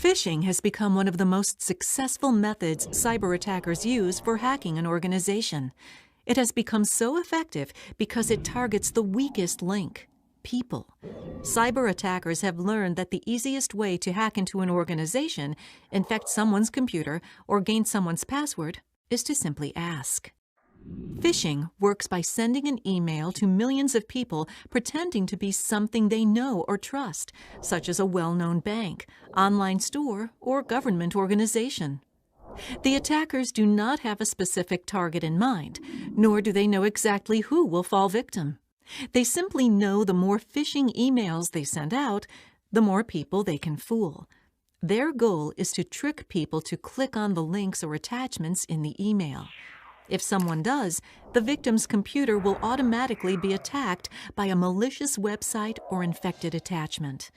Phishing has become one of the most successful methods cyber attackers use for hacking an organization. It has become so effective because it targets the weakest link, people. Cyber attackers have learned that the easiest way to hack into an organization, infect someone's computer, or gain someone's password is to simply ask. Phishing works by sending an email to millions of people pretending to be something they know or trust, such as a well-known bank, online store, or government organization. The attackers do not have a specific target in mind, nor do they know exactly who will fall victim. They simply know the more phishing emails they send out, the more people they can fool. Their goal is to trick people to click on the links or attachments in the email. If someone does, the victim's computer will automatically be attacked by a malicious website or infected attachment.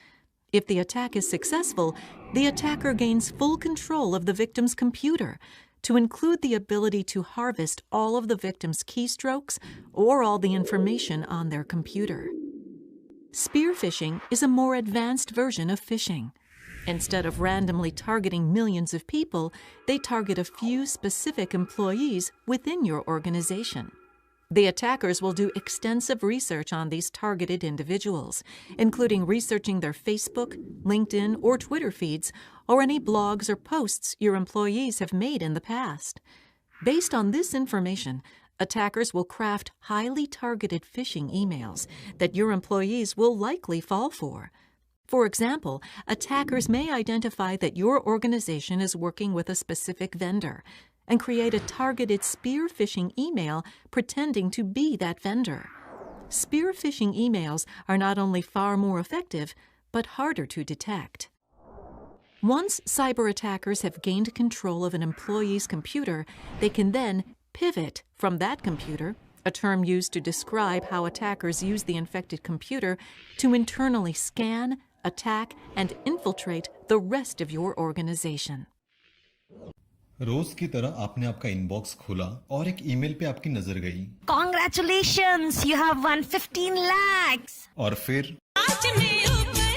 If the attack is successful, the attacker gains full control of the victim's computer, to include the ability to harvest all of the victim's keystrokes or all the information on their computer. Spear phishing is a more advanced version of phishing. Instead of randomly targeting millions of people, they target a few specific employees within your organization. The attackers will do extensive research on these targeted individuals, including researching their Facebook, LinkedIn, or Twitter feeds, or any blogs or posts your employees have made in the past. Based on this information, attackers will craft highly targeted phishing emails that your employees will likely fall for. For example, attackers may identify that your organization is working with a specific vendor and create a targeted spear phishing email pretending to be that vendor. Spear phishing emails are not only far more effective, but harder to detect. Once cyber attackers have gained control of an employee's computer, they can then pivot from that computer, a term used to describe how attackers use the infected computer, to internally scan, attack, and infiltrate the rest of your organization. रोज की तरह आपने आपका inbox खोला और एक email पे आपकी नजर गई। Congratulations, you have won 15 lakhs. और फिर आज मैं ऊपर,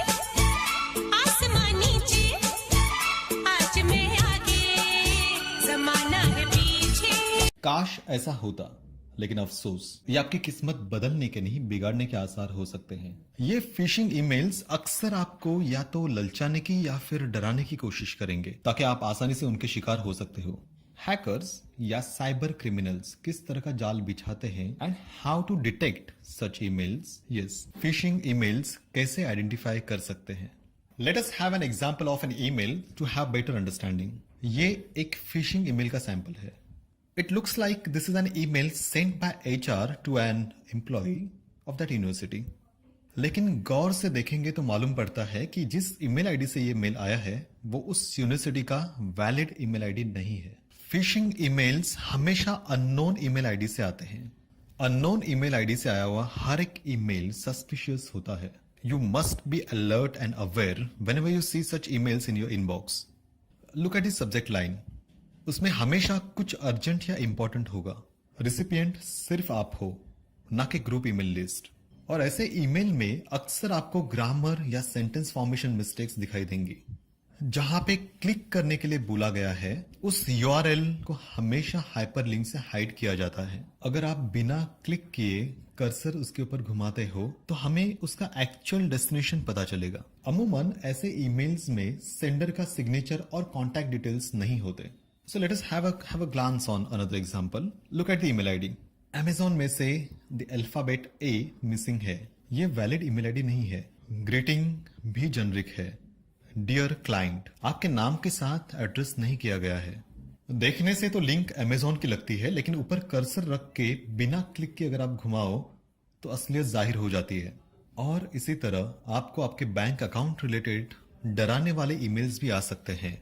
आसमान नीचे, आज मैं आगे, ज़माना है पीछे। काश ऐसा होता, लेकिन अफसोस ये आपकी किस्मत बदलने के नहीं बिगाड़ने के आसार हो सकते हैं। ये फिशिंग ईमेल्स अक्सर आपको या तो ललचाने की या फिर डराने की कोशिश करेंगे ताकि आप आसानी से उनके शिकार हो सकते हो। हैकर्स या साइबर क्रिमिनल्स किस तरह का जाल बिछाते हैं and how to detect such emails, yes, phishing emails कैसे आइडेंटिफाई कर सकते हैं। Let us have an example of an email to have better understanding. ये एक फिशिंग ईमेल का सैंपल है। It looks like this is an email sent by HR to an employee of that university. लेकिन गौर से देखेंगे तो मालूम पड़ता है कि जिस ईमेल आईडी से ये मेल आया है वो उस यूनिवर्सिटी का वैलिड ईमेल आईडी नहीं है। फिशिंग ईमेल्स हमेशा अननोन ईमेल आईडी से आते हैं। अननोन ईमेल आईडी से आया हुआ हर एक ईमेल सस्पिशियस होता है। You must be alert and aware whenever you see such emails in your inbox. Look at the subject line. उसमें हमेशा कुछ अर्जेंट या इंपॉर्टेंट होगा। रिसिपिएंट सिर्फ आप हो, ना कि ग्रुप ईमेल लिस्ट। और ऐसे ईमेल में अक्सर आपको ग्रामर या सेंटेंस फॉर्मेशन मिस्टेक्स दिखाई देंगी। जहां पे क्लिक करने के लिए बोला गया है उस यूआरएल को हमेशा हाइपरलिंक से हाइड किया जाता है। अगर आप बिना क्लिक किए कर्सर उसके ऊपर घुमाते हो तो हमें उसका एक्चुअल डेस्टिनेशन पता चलेगा। अमूमन ऐसे ईमेल्स में सेंडर का सिग्नेचर और कॉन्टैक्ट डिटेल्स नहीं होते। So let us have a glance on another example. Look at the email ID. Amazon में से the alphabet A missing है। ये valid email ID नहीं है। Greeting भी generic है। Dear client, आपके नाम के साथ एड्रेस नहीं किया गया है। देखने से तो लिंक Amazon की लगती है, लेकिन ऊपर कर्सर रख के बिना क्लिक के अगर आप घुमाओ तो असलियत जाहिर हो जाती है। और इसी तरह आपको आपके बैंक अकाउंट रिलेटेड डराने वाले ईमेल्स भी आ सकते हैं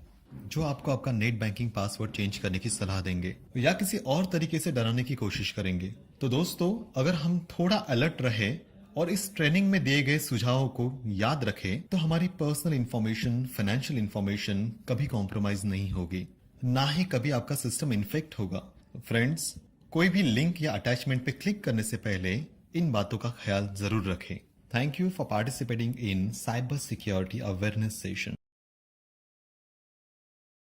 जो आपको आपका नेट बैंकिंग पासवर्ड चेंज करने की सलाह देंगे या किसी और तरीके से डराने की कोशिश करेंगे। तो दोस्तों, अगर हम थोड़ा अलर्ट रहे और इस ट्रेनिंग में दिए गए सुझावों को याद रखें तो हमारी पर्सनल इंफॉर्मेशन, फाइनेंशियल इंफॉर्मेशन कभी कॉम्प्रोमाइज नहीं होगी, ना ही कभी आपका सिस्टम इन्फेक्ट होगा। फ्रेंड्स, कोई भी लिंक या अटैचमेंट पे क्लिक करने से पहले इन बातों का ख्याल जरूर रखें। Thank you for participating in cyber security awareness session.